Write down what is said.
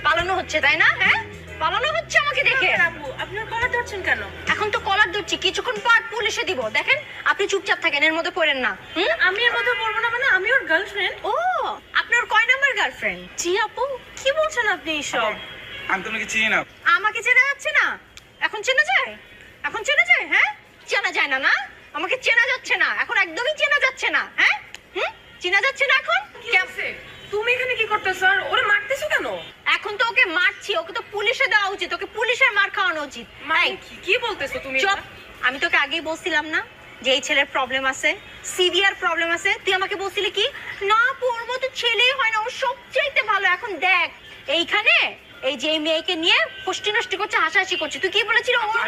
পালানো হচ্ছে তাই না? হ্যাঁ, পালানো হচ্ছে আমাকে দেখে। আপু আপনার কলার ধরছেন কেন? এখন তো কলার ধরছি, কিছুক্ষণ পর পুলিশে দিব। দেখেন আপনি চুপচাপ থাকেন, এর মধ্যে পড়েন না। আমি এর মধ্যে পড়বো না মানে আমি ওর গার্লফ্রেন্ড। ও, আপনার কয় নাম্বার গার্লফ্রেন্ড? জি আপু, কি বলছেন আপনি এইসব? আমি তোমাকে চিনি না। আমাকে চেনা যাচ্ছে না? এখন চেনা যায়? এখন চেনা যায়? হ্যাঁ, চেনা যায় না না? আমাকে চেনা যাচ্ছে না এখন, একদমই চেনা যাচ্ছে না। হ্যাঁ, চেনা যাচ্ছে না এখন। কি আছে? তুমি এখানে কি করতেছ আর ওরে মারতেছো কেন? এখন তো ওকে মারছি, ওকে তো পুলিশে দেওয়া উচিত, ওকে পুলিশের মার খাওয়ানো উচিত। মানে এই, কি বলতেছো তুমি? চুপ। আমি তোকে আগেই বলছিলাম না যে এই ছেলের প্রবলেম আছে, সিভিয়ার প্রবলেম আছে? তুই আমাকে বলছিলি কি না ওর মতো ছেলেই হয় না, ও সবচাইতে ভালো। এখন দেখ এইখানে এই যে এই মেয়েকে নিয়ে ফষ্টি নষ্টি করছে, হাসাহাসি করছে। তুই কি বলেছিলি? ওর